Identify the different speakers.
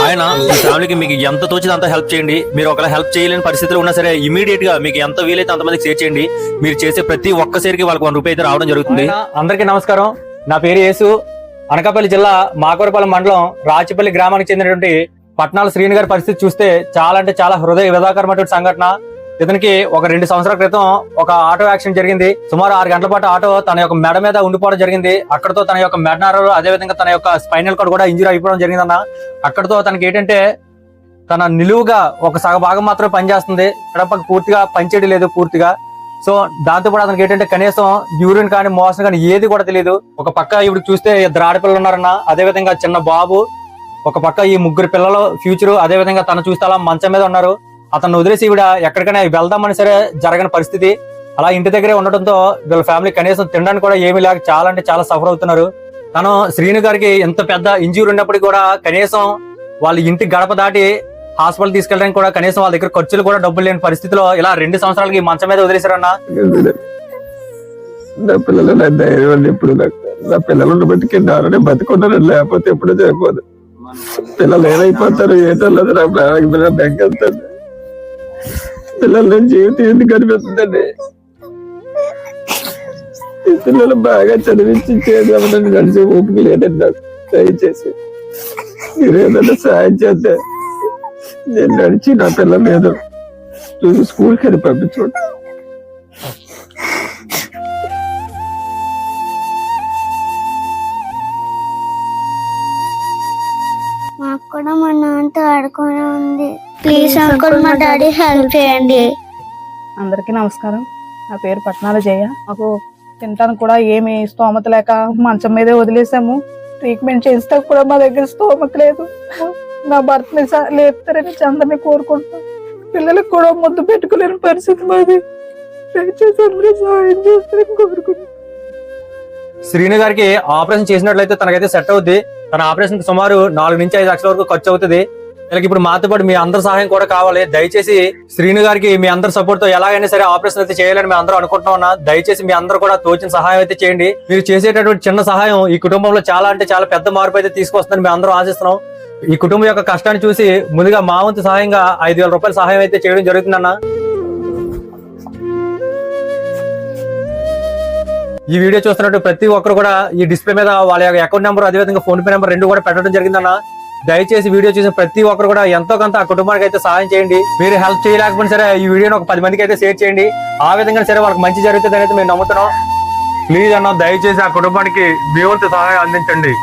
Speaker 1: ఆయన మీ ఫ్యామిలీకి మీకు ఎంత తోచింది అంత హెల్ప్ చేయండి. మీరు ఒకవేళ హెల్ప్ చేయలేని పరిస్థితులు ఉన్నా సరే ఇమీడియట్ గా మీకు ఎంత వీలైతే అంతమందికి షేర్ చేయండి. మీరు చేసే ప్రతి ఒక్క షేర్కి వాళ్ళకి ₹1 అయితే రావడం జరుగుతుంది.
Speaker 2: అందరికీ నమస్కారం. నా పేరు యేసు. అనకాపల్లి జిల్లా మాకవరపాలెం మండలం రాచిపల్లి గ్రామానికి చెందినటువంటి పట్నాల శ్రీను గారి పరిస్థితి చూస్తే చాలా అంటే చాలా హృదయ విదాకరమైనటువంటి సంఘటన. ఇతనికి ఒక 2 సంవత్సరాల క్రితం ఒక ఆటో యాక్సిడెంట్ జరిగింది. సుమారు 6 గంటల పాటు ఆటో తన యొక్క మెడ మీద ఉండిపోవడం జరిగింది. అక్కడతో తన యొక్క మెడ నరాలు అదేవిధంగా తన యొక్క స్పైనల్ కార్డ్ కూడా ఇంజరీ అయిపోవడం జరిగిందన్న. అక్కడతో తనకి ఏంటంటే తన నిలువుగా ఒక సగ భాగం మాత్రమే పనిచేస్తుంది. ఎడపక్క పూర్తిగా పనిచేయడం లేదు పూర్తిగా. సో దాంతో పాటు అతనికి ఏంటంటే కనీసం యూరిన్ కానీ మోషన్ కానీ ఏది కూడా తెలియదు. ఒక పక్క ఇప్పుడు చూస్తే 2 ఆడపిల్లలు ఉన్నారన్న, అదేవిధంగా చిన్న బాబు, ఒక పక్క ఈ 3 పిల్లలు ఫ్యూచర్, అదేవిధంగా తను చూస్తే అలా మంచం మీద ఉన్నారు. అతను వదిలేసి ఈవిడ ఎక్కడికైనా వెళ్దామని సరే జరగని పరిస్థితి. అలా ఇంటి దగ్గరే ఉండటంతో వీళ్ళ ఫ్యామిలీ కనీసం తినడానికి కూడా ఏమీ లేక చాలా అంటే చాలా సఫర్ అవుతున్నారు. తను శ్రీను గారికి ఎంత పెద్ద ఇంజ్యూరీ ఉన్నప్పటికీ కూడా కనీసం వాళ్ళ ఇంటి గడప దాటి హాస్పిటల్ తీసుకెళ్ళడానికి కూడా కనీసం వాళ్ళ దగ్గర ఖర్చులు కూడా డబ్బులు లేని పరిస్థితిలో ఇలా 2 సంవత్సరాలకి మంచం మీద వదిలేశారన్న.
Speaker 3: నా పిల్లలు నా ధైర్యం ఎప్పుడు నా పిల్లలను బతికిన్నారని బతుకున్నారు, లేకపోతే ఎప్పుడు చేయకపోదు. పిల్లలు ఏమైపోతారు ఏటలేదు నా పిల్లలు బెంకెళ్తాను. పిల్లల జీవితం ఎందుకు అనిపిస్తుందండి? ఈ పిల్లలు బాగా చదివించి చేద్దామని నడిచే ఓపిక లేదండి నాకు. దయచేసి మీరు ఏదైనా సాయం చేస్తే నేను నడిచి నా పిల్లలు ఏదో స్కూల్కి అని పంపించండి.
Speaker 4: మాకు కూడా మా నాన్నతో ఆడుకునే ఉంది. ప్లీజ్ అంకుల్ మా డాడీ హెల్ప్ చేయండి.
Speaker 5: అందరికీ నమస్కారం. నా పేరు పట్నాల జయ. మాకు తినడానికి కూడా ఏమి స్తోమత లేక మంచం మీదే వదిలేసాము. ట్రీట్మెంట్ చేస్తే కూడా మా దగ్గర స్తోమత లేదు. నా భర్తని లేపుతారని అందరినీ కోరుకుంటున్నాం. పిల్లలకు కూడా ముద్దు పెట్టుకోలేని పరిస్థితి మాది. దయచేసి అందరూ సహాయం చేస్తారని కోరుకుంటున్నాం.
Speaker 2: శ్రీను గారికి ఆపరేషన్ చేసినట్లయితే తనకైతే సెట్ అవుద్ది. తన ఆపరేషన్ కి సుమారు 4 నుంచి 5 లక్షల వరకు ఖర్చు అవుతుంది. వీళ్ళకి ఇప్పుడు మాతో పాటు మీ అందరి సహాయం కూడా కావాలి. దయచేసి శ్రీను గారికి మీ అందరి సపోర్ట్ తో ఎలాగైనా సరే ఆపరేషన్ అయితే చేయాలని మేము అందరూ అనుకుంటున్నాం. దయచేసి మీ అందరూ కూడా తోచిన సహాయం అయితే చేయండి. మీరు చేసేటటువంటి చిన్న సహాయం ఈ కుటుంబంలో చాలా అంటే చాలా పెద్ద మార్పు అయితే తీసుకొస్తుందని మేము అందరూ ఆశిస్తున్నాం. ఈ కుటుంబం యొక్క కష్టాన్ని చూసి ముందుగా మా వంతు సహాయంగా ₹5,000 సహాయం అయితే చేయడం జరుగుతుందన్న. ఈ వీడియో చూస్తున్నట్టు ప్రతి ఒక్కరు కూడా ఈ డిస్ప్లే మీద వాళ్ళ యొక్క అకౌంట్ నెంబర్ అదేవిధంగా ఫోన్ పే నెంబర్ 2 కూడా పెట్టడం జరిగిందన్న. దయచేసి వీడియో చూసిన ప్రతి ఒక్కరు కూడా ఎంతో కొంత ఆ కుటుంబానికి అయితే సహాయం చేయండి. మీరు హెల్ప్ చేయలేకపోయినా సరే ఈ వీడియోని ఒక 10 మందికి అయితే షేర్ చేయండి. ఆ విధంగా సరే వాళ్ళకి మంచి జరుగుతుంది అనేది మేము నమ్ముతున్నాం. ప్లీజ్ అన్న దయచేసి ఆ కుటుంబానికి మీ వంతు సహాయం అందించండి.